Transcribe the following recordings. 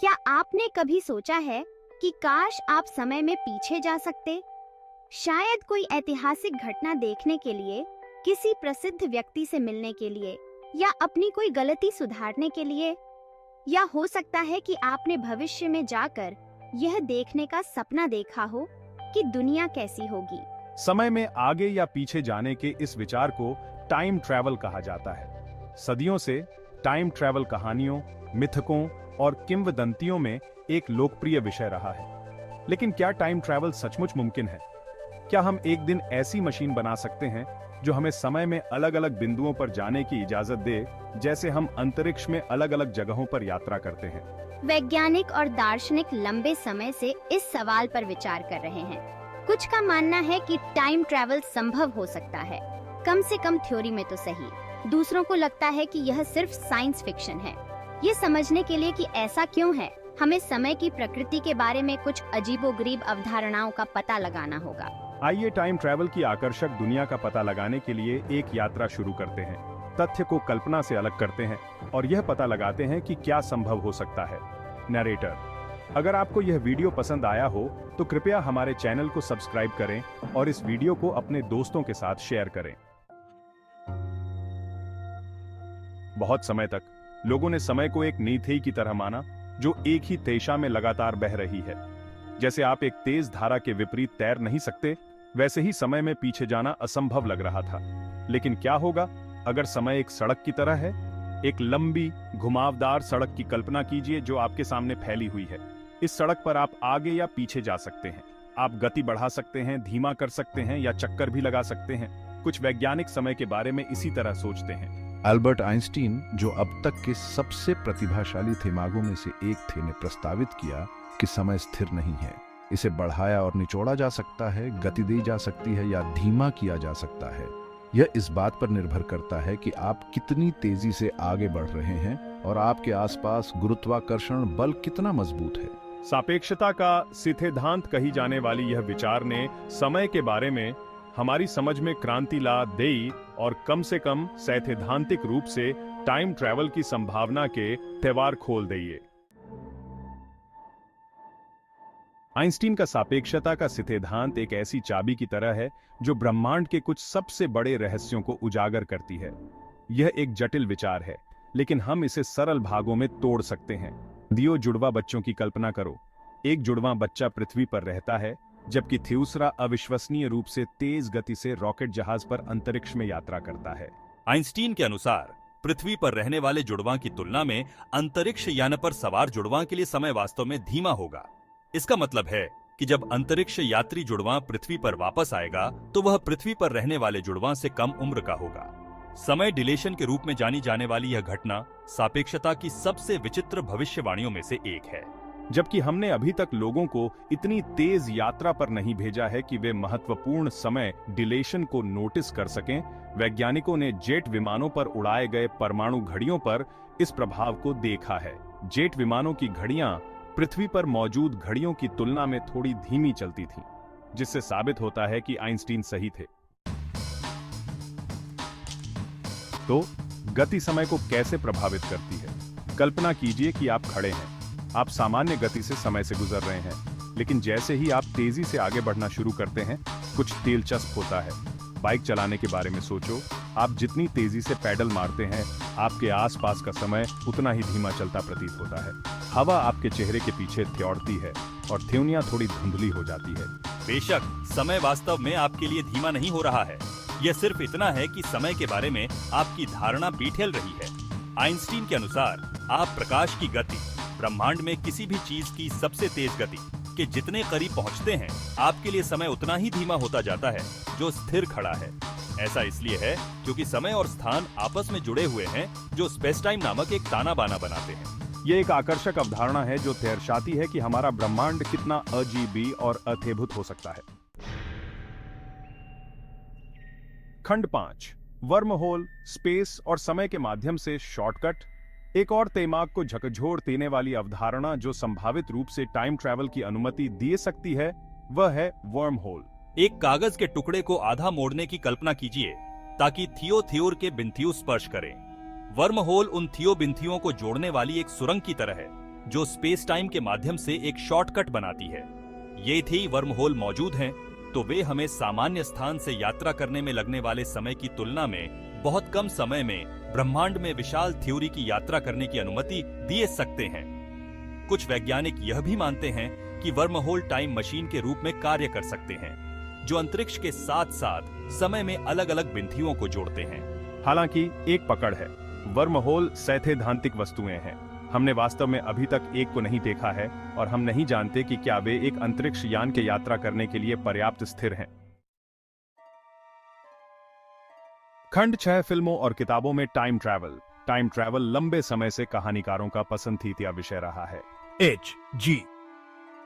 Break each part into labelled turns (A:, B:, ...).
A: क्या आपने कभी सोचा है कि काश आप समय में पीछे जा सकते? शायद कोई ऐतिहासिक घटना देखने के लिए, किसी प्रसिद्ध व्यक्ति से मिलने के लिए, या अपनी कोई गलती सुधारने के लिए। या हो सकता है कि आपने भविष्य में जाकर यह देखने का सपना देखा हो कि दुनिया कैसी होगी।
B: समय में आगे या पीछे जाने के इस विचार को टाइम ट्रैवल कहा जाता है। सदियों से टाइम ट्रैवल कहानियों, मिथकों और किंवदंतियों में एक लोकप्रिय विषय रहा है। लेकिन क्या टाइम ट्रैवल सचमुच मुमकिन है? क्या हम एक दिन ऐसी मशीन बना सकते हैं जो हमें समय में अलग-अलग बिंदुओं पर जाने की इजाजत दे, जैसे हम अंतरिक्ष में अलग-अलग जगहों पर यात्रा करते हैं?
A: वैज्ञानिक और दार्शनिक लंबे समय से इस सवाल पर विचार कर रहे हैं। कुछ का मानना है कि टाइम ट्रैवल संभव हो सकता है, कम से कम थ्योरी में तो सही। दूसरों को लगता है कि यह सिर्फ साइंस फिक्शन है। ये समझने के लिए कि ऐसा क्यों है, हमें समय की प्रकृति के बारे में कुछ अजीबोगरीब अवधारणाओं का पता लगाना होगा।
B: आइए टाइम ट्रैवल की आकर्षक दुनिया का पता लगाने के लिए एक यात्रा शुरू करते हैं। तथ्य को कल्पना से अलग करते हैं और यह पता लगाते हैं कि क्या संभव हो सकता है। नरेटर: अगर आपको यह वीडियो पसंद आया हो तो कृपया हमारे चैनल को सब्सक्राइब करें और इस वीडियो को अपने दोस्तों के साथ शेयर करें। बहुत समय तक लोगों ने समय को एक नीति की तरह माना, जो एक ही दिशा में लगातार बह रही है। जैसे आप एक तेज धारा के विपरीत तैर नहीं सकते, वैसे ही समय में पीछे जाना असंभव लग रहा था। लेकिन क्या होगा अगर समय एक सड़क की तरह है? एक लंबी, घुमावदार सड़क की कल्पना कीजिए जो आपके सामने फैली हुई है। इस सड़क पर आप आगे या पीछे जा सकते हैं। आप गति बढ़ा सकते हैं, धीमा कर सकते हैं या चक्कर भी लगा सकते हैं। कुछ वैज्ञानिक समय के बारे में इसी तरह सोचते हैं।
C: अल्बर्ट आइंस्टीन, जो अब तक के सबसे प्रतिभाशाली दिमागों में से एक थे, ने प्रस्तावित किया कि समय स्थिर नहीं है। इसे बढ़ाया और निचोड़ा जा सकता है, गति दी जा सकती है या धीमा किया जा सकता है। यह इस बात पर निर्भर करता है कि आप कितनी तेजी से आगे बढ़ रहे हैं और आपके आसपास गुरुत्वाकर्षण बल कितना मजबूत है।
B: सापेक्षता का सिद्धांत कही जाने वाली यह विचार ने समय के बारे में हमारी समझ में क्रांति ला दी और कम से कम सैद्धांतिक रूप से टाइम ट्रैवल की संभावना के त्यौहार खोल दिए। आइंस्टीन का सापेक्षता का सिद्धांत एक ऐसी चाबी की तरह है जो ब्रह्मांड के कुछ सबसे बड़े रहस्यों को उजागर करती है। यह एक जटिल विचार है, लेकिन हम इसे सरल भागों में तोड़ सकते हैं। दियो जुड़वा बच्चों की कल्पना करो। एक जुड़वा बच्चा पृथ्वी पर रहता है, जबकि दूसरा अविश्वसनीय रूप से तेज गति से रॉकेट जहाज पर अंतरिक्ष में यात्रा करता है।
D: आइंस्टीन के अनुसार पृथ्वी पर रहने वाले जुड़वां की तुलना में अंतरिक्ष यान पर सवार जुड़वां के लिए समय वास्तव में धीमा होगा। इसका मतलब है कि जब अंतरिक्ष यात्री जुड़वां पृथ्वी पर वापस आएगा तो वह पृथ्वी पर रहने वाले जुड़वां से कम उम्र का होगा। समय डिलेशन के रूप में जानी जाने वाली यह घटना सापेक्षता की सबसे विचित्र भविष्यवाणियों में से एक है।
B: जबकि हमने अभी तक लोगों को इतनी तेज यात्रा पर नहीं भेजा है कि वे महत्वपूर्ण समय डिलेशन को नोटिस कर सकें, वैज्ञानिकों ने जेट विमानों पर उड़ाए गए परमाणु घड़ियों पर इस प्रभाव को देखा है। जेट विमानों की घड़ियां पृथ्वी पर मौजूद घड़ियों की तुलना में थोड़ी धीमी चलती थीं, जिससे साबित होता है कि आइंस्टीन सही थे। तो गति समय को कैसे प्रभावित करती है? कल्पना कीजिए कि आप खड़े हैं। आप सामान्य गति से समय से गुजर रहे हैं, लेकिन जैसे ही आप तेजी से आगे बढ़ना शुरू करते हैं, कुछ दिलचस्प होता है। बाइक चलाने के बारे में सोचो। आप जितनी तेजी से पैडल मारते हैं, आपके आसपास का समय उतना ही धीमा चलता प्रतीत होता है। हवा आपके चेहरे के पीछे त्योड़ती है और थ्योनियां थोड़ी धुंधली हो जाती है।
D: बेशक समय वास्तव में आपके लिए धीमा नहीं हो रहा है। यह सिर्फ इतना है कि समय के बारे में आपकी धारणा पीछेल रही है। आइंस्टीन के अनुसार आप प्रकाश की गति, ब्रह्मांड में किसी भी चीज की सबसे तेज गति के जितने करीब पहुंचते हैं, आपके लिए समय उतना ही धीमा होता जाता है जो स्थिर खड़ा है। ऐसा इसलिए है क्योंकि समय और स्थान आपस में जुड़े हुए हैं, जो स्पेस टाइम नामक एक ताना बाना बनाते हैं।
B: ये एक आकर्षक अवधारणा है जो दर्शाती है कि हमारा ब्रह्मांड कितना अजीब और अद्भुत हो सकता है। खंड 5, वर्म होल, स्पेस और समय के माध्यम से शॉर्टकट। एक और दिमाग को झकझोर देने वाली अवधारणा जो संभावित रूप से टाइम ट्रैवल की अनुमति दे सकती है, वह है वर्म होल।
D: एक कागज के टुकड़े को आधा मोड़ने की कल्पना कीजिए ताकि थियो थ्योर के बिंथियों स्पर्श करें। वर्म होल उन थियो बिंथियों को जोड़ने वाली एक सुरंग की तरह है जो स्पेस टाइम के माध्यम से एक शॉर्टकट बनाती है। ये थी वर्म होल मौजूद हैं तो वे हमें सामान्य स्थान से यात्रा करने में लगने वाले समय की तुलना में बहुत कम समय में ब्रह्मांड में विशाल थ्योरी की यात्रा करने की अनुमति दे सकते हैं। कुछ वैज्ञानिक यह भी मानते हैं कि वर्म होल टाइम मशीन के रूप में कार्य कर सकते हैं, जो अंतरिक्ष के साथ साथ समय में अलग अलग बिंदुओं को जोड़ते हैं।
B: हालांकि एक पकड़ है, वर्म होल सैद्धांतिक वस्तुएं हैं। हमने वास्तव में अभी तक एक को नहीं देखा है और हम नहीं जानते कि क्या वे एक अंतरिक्ष यान के यात्रा करने के लिए पर्याप्त स्थिर हैं। खंड 6 फिल्मों और किताबों में टाइम ट्रैवल लंबे समय से कहानीकारों का पसंदीदा विषय रहा है।
E: H.G.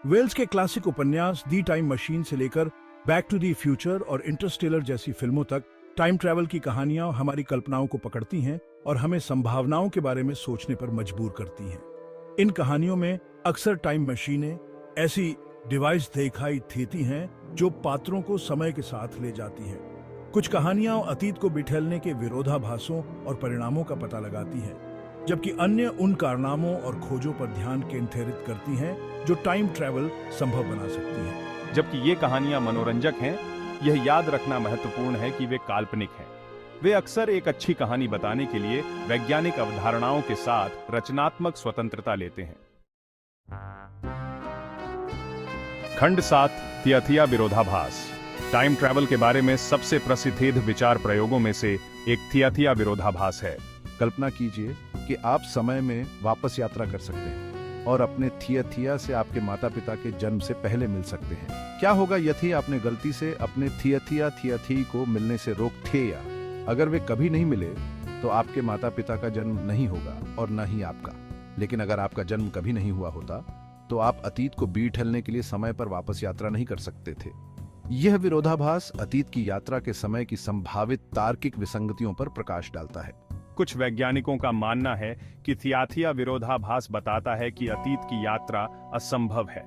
E: वेल्स के क्लासिक उपन्यास दी टाइम मशीन से लेकर बैक टू द फ्यूचर और इंटरस्टेलर जैसी फिल्मों तक टाइम ट्रैवल की कहानियां हमारी कल्पनाओं को पकड़ती हैं और हमें संभावनाओं के बारे में सोचने पर मजबूर करती हैं। इन कहानियों में अक्सर टाइम मशीनें ऐसी डिवाइस दिखाई देती हैं जो पात्रों को समय के साथ ले जाती हैं। कुछ कहानियां अतीत को बिठेलने के विरोधाभासों और परिणामों का पता लगाती हैं, जबकि अन्य उन कारनामों और खोजों पर ध्यान केंद्रित करती हैं जो टाइम ट्रैवल संभव बना सकती हैं।
B: जबकि ये कहानियां मनोरंजक हैं, यह याद रखना महत्वपूर्ण है कि वे काल्पनिक हैं। वे अक्सर एक अच्छी कहानी बताने के लिए वैज्ञानिक अवधारणाओं के साथ रचनात्मक स्वतंत्रता लेते हैं। खंड 7 थियाथिया विरोधाभास। टाइम ट्रैवल के बारे में सबसे प्रसिद्ध विचार प्रयोगों में से एक थियाथिया विरोधाभास है।
C: कल्पना कीजिए कि आप समय में वापस यात्रा कर सकते हैं और अपने थिया से आपके माता पिता के जन्म से पहले मिल सकते हैं। क्या होगा यदि आपने गलती से अपने थिया को मिलने से रोक थे, या अगर वे कभी नहीं मिले तो आपके माता पिता का जन्म नहीं होगा और न ही आपका। लेकिन अगर आपका जन्म कभी नहीं हुआ होता तो आप अतीत को बीठलने के लिए समय पर वापस यात्रा नहीं कर सकते थे। यह विरोधाभास अतीत की यात्रा के समय की संभावित तार्किक विसंगतियों पर प्रकाश डालता है।
B: कुछ वैज्ञानिकों का मानना है कि थियाथिया विरोधाभास बताता है कि अतीत की यात्रा असंभव है।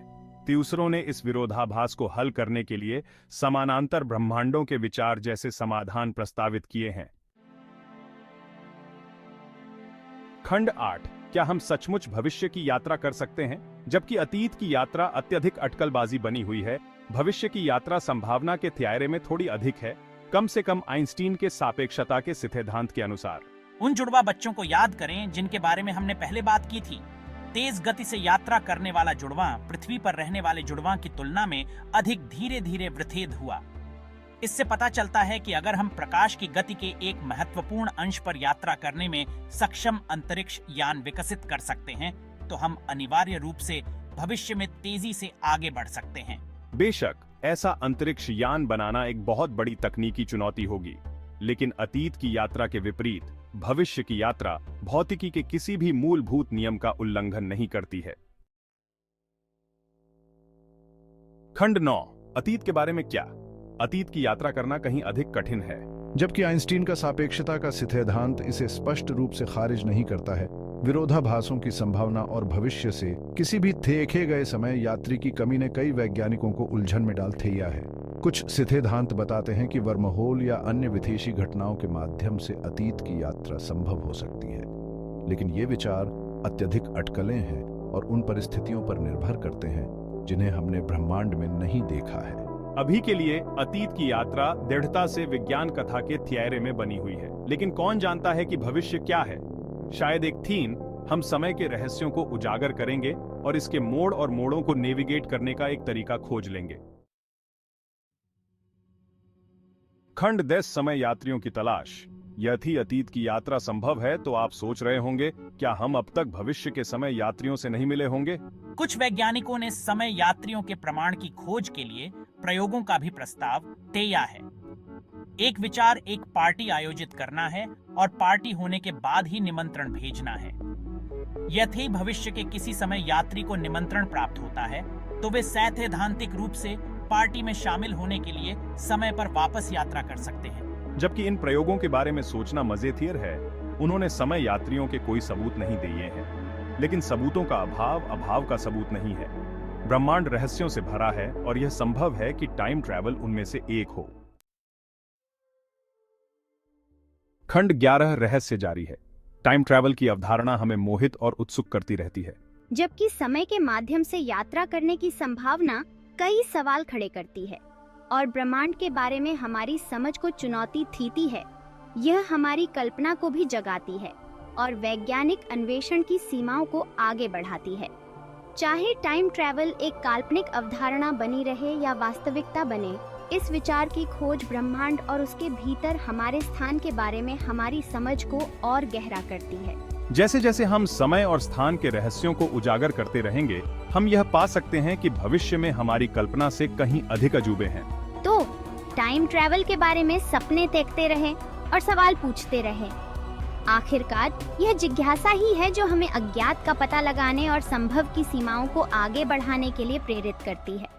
B: दूसरों ने इस विरोधाभास को हल करने के लिए समानांतर ब्रह्मांडों के विचार जैसे समाधान प्रस्तावित किए हैं। खंड 8। क्या हम सचमुच भविष्य की यात्रा कर सकते हैं? जबकि अतीत की यात्रा अत्यधिक अटकलबाजी बनी हुई है, भविष्य की यात्रा संभावना के दायरे में थोड़ी अधिक है, कम से कम आइंस्टीन के सापेक्षता के सिद्धांत के अनुसार।
F: उन जुड़वा बच्चों को याद करें जिनके बारे में हमने पहले बात की थी। तेज गति से यात्रा करने वाला जुड़वा पृथ्वी पर रहने वाले जुड़वा की तुलना में अधिक धीरे धीरे वृद्धि हुआ। इससे पता चलता है कि अगर हम प्रकाश की गति के एक महत्वपूर्ण अंश पर यात्रा करने में सक्षम अंतरिक्ष यान विकसित कर सकते हैं तो हम अनिवार्य रूप से भविष्य में तेजी से आगे बढ़ सकते हैं।
B: बेशक ऐसा अंतरिक्ष यान बनाना एक बहुत बड़ी तकनीकी चुनौती होगी, लेकिन अतीत की यात्रा के विपरीत भविष्य की यात्रा भौतिकी के किसी भी मूलभूत नियम का उल्लंघन नहीं करती है। खंड 9। अतीत के बारे में क्या? अतीत की यात्रा करना कहीं अधिक कठिन है।
C: जबकि आइंस्टीन का सापेक्षता का सिद्धांत इसे स्पष्ट रूप से खारिज नहीं करता है, विरोधाभासों की संभावना और भविष्य से किसी भी देखे गए समय यात्री की कमी ने कई वैज्ञानिकों को उलझन में डाल दिया है। कुछ सिद्धांत बताते हैं कि वर्महोल या अन्य विदेशी घटनाओं के माध्यम से अतीत की यात्रा संभव हो सकती है, लेकिन ये विचार अत्यधिक अटकलें हैं और उन परिस्थितियों पर निर्भर करते हैं जिन्हें हमने ब्रह्मांड में नहीं देखा है।
B: अभी के लिए अतीत की यात्रा दृढ़ता से विज्ञान कथा के दायरे में बनी हुई है, लेकिन कौन जानता है कि भविष्य क्या है? शायद एक थीम हम समय के रहस्यों को उजागर करेंगे और इसके मोड़ और मोड़ों को नेविगेट करने का एक तरीका खोज लेंगे। खंड 10। समय यात्रियों की तलाश। यदि अतीत की यात्रा संभव है तो आप सोच रहे होंगे, क्या हम अब तक भविष्य के समय यात्रियों से नहीं मिले होंगे?
F: कुछ वैज्ञानिकों ने समय यात्रियों के प्रमाण की खोज के लिए प्रयोगों का भी प्रस्ताव दिया है। एक विचार एक पार्टी आयोजित करना है और पार्टी होने के बाद ही निमंत्रण भेजना है। यदि भविष्य के किसी समय यात्री को निमंत्रण प्राप्त होता है तो वे सैद्धांतिक रूप से पार्टी में शामिल होने के लिए समय पर वापस यात्रा कर सकते हैं।
B: जबकि इन प्रयोगों के बारे में सोचना मजेदार है, उन्होंने समय यात्रियों के कोई सबूत नहीं दिए हैं, लेकिन सबूतों का अभाव का सबूत नहीं है। ब्रह्मांड रहस्यों से भरा है और यह संभव है कि टाइम ट्रैवल उनमें से एक हो। खंड 11। रहस्य जारी है। टाइम ट्रैवल की अवधारणा हमें मोहित और उत्सुक करती रहती है।
A: जबकि समय के माध्यम से यात्रा करने की संभावना कई सवाल खड़े करती है और ब्रह्मांड के बारे में हमारी समझ को चुनौती देती है। यह हमारी कल्पना को भी जगाती है और वैज्ञानिक अन्वेषण की सीमाओं को आगे बढ़ाती है। चाहे टाइम ट्रैवल एक काल्पनिक अवधारणा बनी रहे या वास्तविकता बने, इस विचार की खोज ब्रह्मांड और उसके भीतर हमारे स्थान के बारे में हमारी समझ को और गहरा करती है।
B: जैसे जैसे हम समय और स्थान के रहस्यों को उजागर करते रहेंगे, हम यह पा सकते हैं कि भविष्य में हमारी कल्पना से कहीं अधिक अजूबे हैं।
A: तो टाइम ट्रैवल के बारे में सपने देखते रहें और सवाल पूछते रहें। आखिरकार यह जिज्ञासा ही है जो हमें अज्ञात का पता लगाने और संभव की सीमाओं को आगे बढ़ाने के लिए प्रेरित करती है।